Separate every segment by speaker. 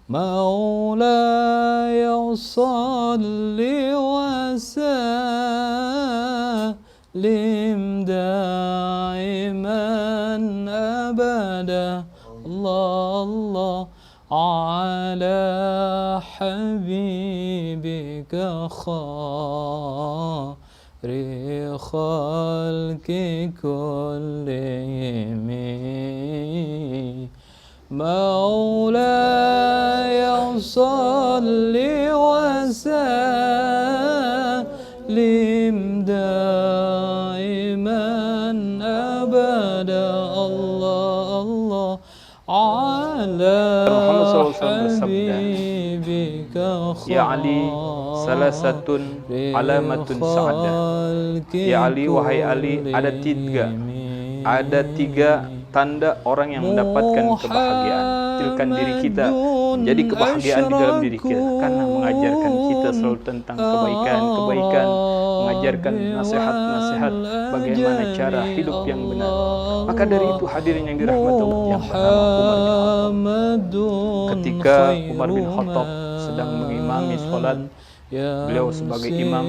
Speaker 1: مولاي صل وسلم دائما أبدا الله الله على حبيبك خير خلق كلهم مولاي صل وسلم دائما أبدا الله الله على حبيبك
Speaker 2: Ya Ali, salasatun alamatun sa'adah. Ya Ali, wahai Ali, ada tiga tanda orang yang mendapatkan kebahagiaan. Tilkan diri kita menjadi kebahagiaan di dalam diri kita, karena mengajarkan kita selalu tentang kebaikan-kebaikan, mengajarkan nasihat-nasihat bagaimana cara hidup yang benar. Maka dari itu hadirin yang dirahmati Allah, yang bernama Umar bin Khattab. Ketika Umar bin Khattab sedang mengimami sholat, beliau sebagai imam.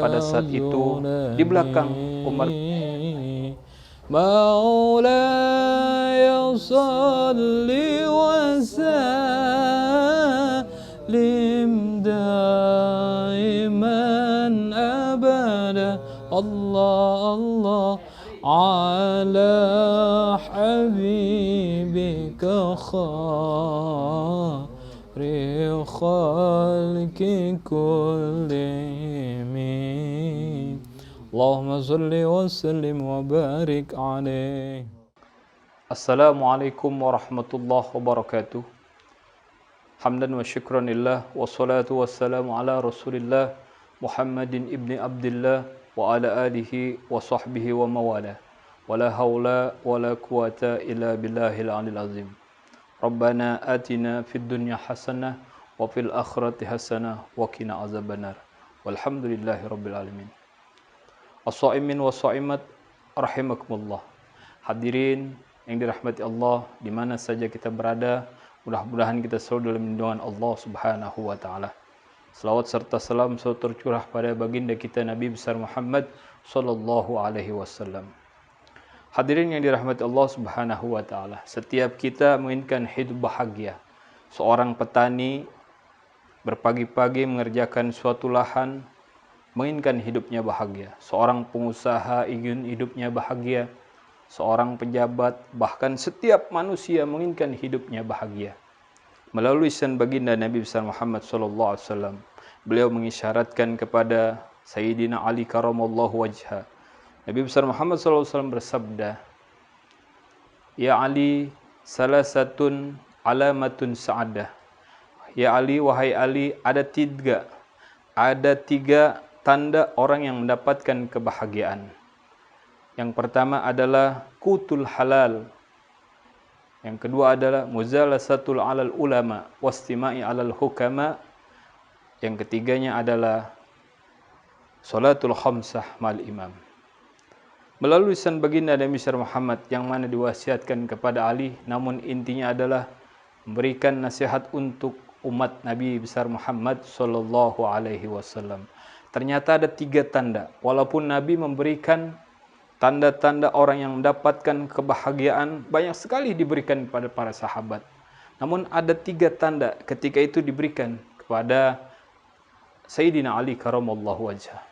Speaker 2: Pada saat itu di belakang Umar,
Speaker 1: مولاي صل وسلم دائما أبدا الله الله على حبيبك خير خلق كلهم اللهم صل وسلم وبارك عليه.
Speaker 2: Assalamualaikum warahmatullahi wabarakatuh. Hamdan wa syukran lillah, wassalatu wassalamu ala rasulillah Muhammadin ibni Abdillah wa ala alihi wa sahbihi wa mawala. Wala hawla wala quwata illa billahil alil azim. Rabbana atina fid dunya hasanah wa fil akhirati hasanah wa qina azabannar. Walhamdulillahi rabbil alamin. As-saimin wa saimat rahimakumullah. Hadirin yang dirahmati Allah di mana saja kita berada, mudah-mudahan kita selalu dalam lindungan Allah Subhanahu wa taala. Selawat serta salam selalu tercurah pada baginda kita Nabi besar Muhammad sallallahu alaihi wasallam. Hadirin yang dirahmati Allah Subhanahu wa taala, setiap kita menginginkan hidup bahagia. Seorang petani berpagi-pagi mengerjakan suatu lahan, menginginkan hidupnya bahagia. Seorang pengusaha ingin hidupnya bahagia. Seorang pejabat, bahkan setiap manusia menginginkan hidupnya bahagia. Melalui lisan baginda Nabi besar Muhammad sallallahu alaihi wasallam, beliau mengisyaratkan kepada Sayyidina Ali karamallahu wajha. Nabi besar Muhammad sallallahu alaihi wasallam bersabda, "Ya Ali, salasatun alamatun sa'adah." Ya Ali, wahai Ali, ada tiga tanda orang yang mendapatkan kebahagiaan. Yang pertama adalah qutul halal. Yang kedua adalah muzalasatul alal ulama wastima'i alal hukama. Yang ketiganya adalah salatul khamsah mal imam. Melalui lisan baginda Nabi besar Muhammad yang mana diwasiatkan kepada Ali, namun intinya adalah memberikan nasihat untuk umat Nabi besar Muhammad sallallahu alaihi wasallam. Ternyata ada tiga tanda. Walaupun Nabi memberikan tanda-tanda orang yang mendapatkan kebahagiaan, banyak sekali diberikan kepada para sahabat. Namun ada tiga tanda ketika itu diberikan kepada Sayyidina Ali karamallahu wajhah.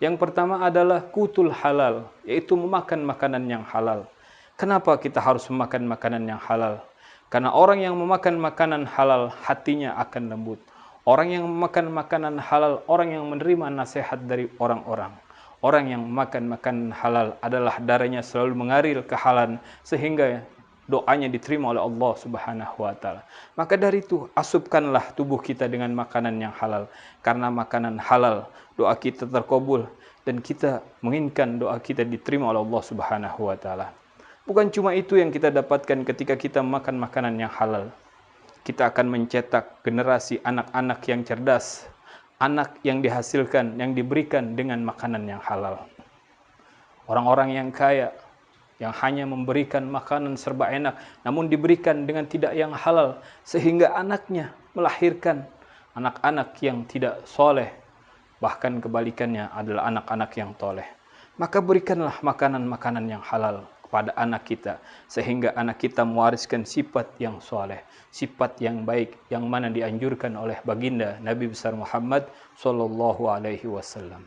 Speaker 2: Yang pertama adalah qutul halal, yaitu memakan makanan yang halal. Kenapa kita harus memakan makanan yang halal? Karena orang yang memakan makanan halal, hatinya akan lembut. Orang yang memakan makanan halal, orang yang menerima nasihat dari orang-orang. Orang yang memakan makanan halal adalah darahnya selalu mengalir ke halal, sehingga doanya diterima oleh Allah Subhanahu wa taala. Maka dari itu, asupkanlah tubuh kita dengan makanan yang halal. Karena makanan halal, doa kita terkabul dan kita menginginkan doa kita diterima oleh Allah Subhanahu wa taala. Bukan cuma itu yang kita dapatkan ketika kita makan makanan yang halal. Kita akan mencetak generasi anak-anak yang cerdas, anak yang dihasilkan, yang diberikan dengan makanan yang halal. Orang-orang yang kaya yang hanya memberikan makanan serba enak, namun diberikan dengan tidak yang halal, sehingga anaknya melahirkan anak-anak yang tidak soleh, bahkan kebalikannya adalah anak-anak yang toleh. Maka berikanlah makanan-makanan yang halal kepada anak kita, sehingga anak kita mewariskan sifat yang soleh, sifat yang baik, yang mana dianjurkan oleh baginda Nabi besar Muhammad Sallallahu Alaihi Wasallam.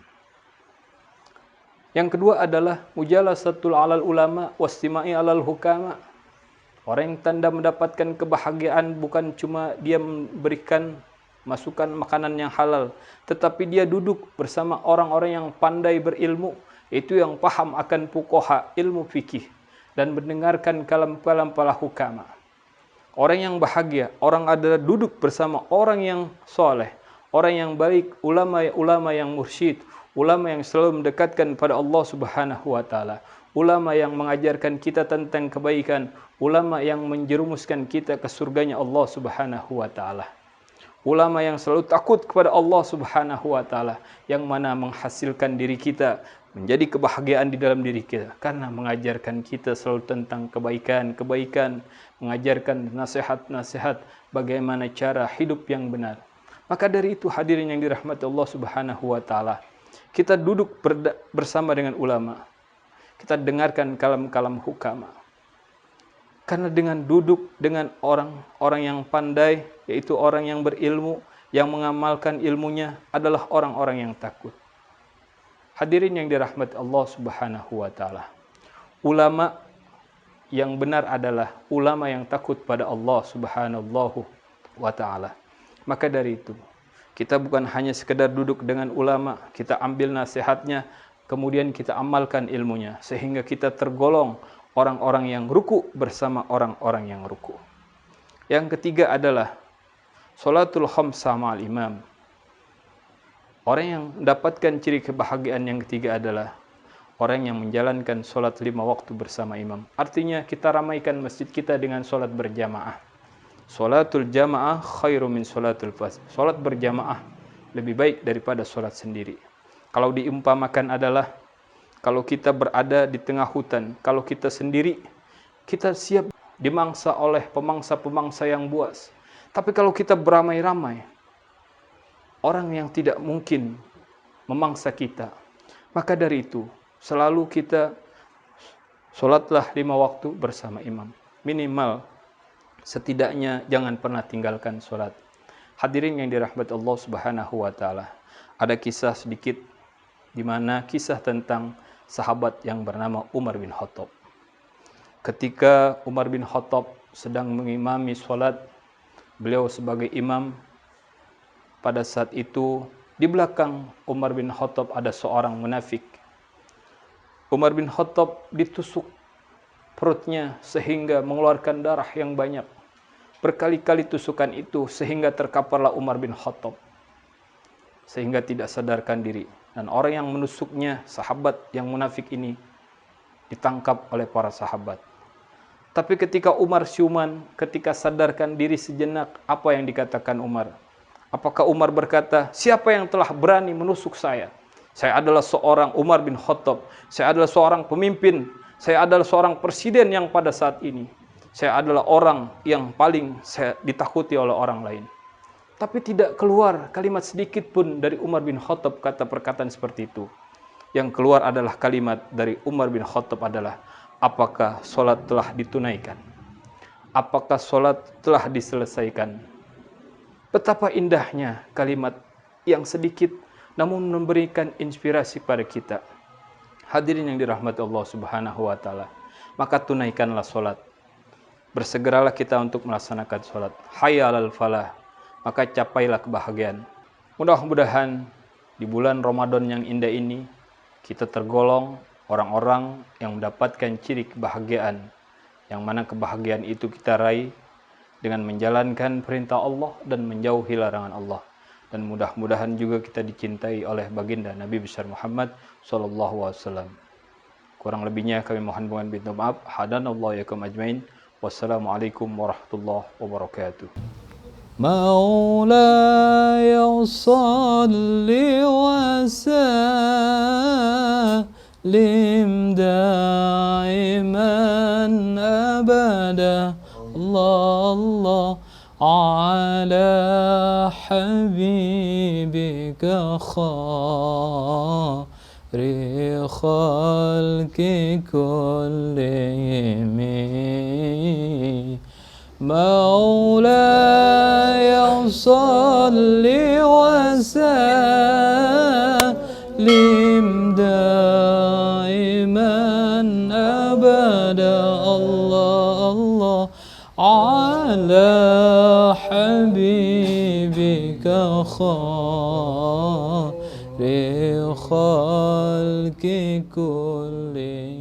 Speaker 2: Yang kedua adalah mujalasatul alal ulama wastimai alal hukama. Orang yang tanda mendapatkan kebahagiaan bukan cuma dia memberikan masukan makanan yang halal, tetapi dia duduk bersama orang-orang yang pandai berilmu, itu yang paham akan fuqaha, ilmu fikih, dan mendengarkan kalam-kalam para hukama. Orang yang bahagia, orang adalah duduk bersama orang yang soleh, orang yang baik, ulama-ulama yang mursyid, ulama yang selalu mendekatkan pada Allah Subhanahu wa taala, ulama yang mengajarkan kita tentang kebaikan, ulama yang menjerumuskan kita ke surganya Allah Subhanahu wa taala. Ulama yang selalu takut kepada Allah Subhanahu wa taala, yang mana menghasilkan diri kita menjadi kebahagiaan di dalam diri kita karena mengajarkan kita selalu tentang kebaikan, mengajarkan nasihat-nasihat bagaimana cara hidup yang benar. Maka dari itu hadirin yang dirahmati Allah Subhanahu wa taala, kita duduk bersama dengan ulama. Kita dengarkan kalam-kalam hukama. Karena dengan duduk dengan orang-orang yang pandai, yaitu orang yang berilmu, yang mengamalkan ilmunya adalah orang-orang yang takut. Hadirin yang dirahmati Allah Subhanahu wa taala. Ulama yang benar adalah ulama yang takut pada Allah Subhanahu wa taala. Maka dari itu, kita bukan hanya sekedar duduk dengan ulama, kita ambil nasihatnya, kemudian kita amalkan ilmunya, sehingga kita tergolong orang-orang yang ruku bersama orang-orang yang ruku. Yang ketiga adalah sholatul khamsah ma'al imam. Orang yang mendapatkan ciri kebahagiaan yang ketiga adalah orang yang menjalankan sholat 5 waktu bersama imam. Artinya kita ramaikan masjid kita dengan sholat berjamaah. Sholatul jamaah khairu min sholatul fas. Sholat berjamaah lebih baik daripada sholat sendiri. Kalau diumpamakan adalah, kalau kita berada di tengah hutan, kalau kita sendiri, kita siap dimangsa oleh pemangsa-pemangsa yang buas. Tapi kalau kita beramai-ramai, orang yang tidak mungkin memangsa kita. Maka dari itu, selalu kita sholatlah 5 waktu bersama imam. Minimal, setidaknya jangan pernah tinggalkan sholat. Hadirin yang dirahmati Allah Subhanahu wa taala. Ada kisah sedikit, di mana kisah tentang sahabat yang bernama Umar bin Khattab. Ketika Umar bin Khattab sedang mengimami sholat, beliau sebagai imam, pada saat itu di belakang Umar bin Khattab ada seorang munafik. Umar bin Khattab ditusuk perutnya sehingga mengeluarkan darah yang banyak. Berkali-kali tusukan itu sehingga terkaparlah Umar bin Khattab, sehingga tidak sadarkan diri. Dan orang yang menusuknya, sahabat yang munafik ini, ditangkap oleh para sahabat. Tapi ketika Umar siuman, ketika sadarkan diri sejenak, apa yang dikatakan Umar? Apakah Umar berkata, siapa yang telah berani menusuk saya? Saya adalah seorang Umar bin Khattab. Saya adalah seorang pemimpin. Saya adalah seorang presiden yang pada saat ini. Saya adalah orang yang paling ditakuti oleh orang lain. Tapi tidak keluar kalimat sedikit pun dari Umar bin Khattab kata perkataan seperti itu. Yang keluar adalah kalimat dari Umar bin Khattab adalah, apakah sholat telah ditunaikan? Apakah sholat telah diselesaikan? Betapa indahnya kalimat yang sedikit namun memberikan inspirasi pada kita. Hadirin yang dirahmati Allah Subhanahu wa taala. Maka tunaikanlah sholat. Bersegeralah kita untuk melaksanakan sholat. Hayya 'alal falah. Maka capailah kebahagiaan. Mudah-mudahan di bulan Ramadan yang indah ini, kita tergolong orang-orang yang mendapatkan ciri kebahagiaan, yang mana kebahagiaan itu kita raih dengan menjalankan perintah Allah dan menjauhi larangan Allah. Dan mudah-mudahan juga kita dicintai oleh baginda Nabi besar Muhammad sallallahu alaihi wasallam. Kurang lebihnya kami mohon minta maaf. Hadanallahu yakum ajmain. Wassalamualaikum warahmatullahi wabarakatuh.
Speaker 1: مولاي صل وسلم دائما أبدا الله الله على حبيبك خير خلق كلهم مولاي صل وسلم دائما أبدا الله الله على حبيبك خير خلق كلهم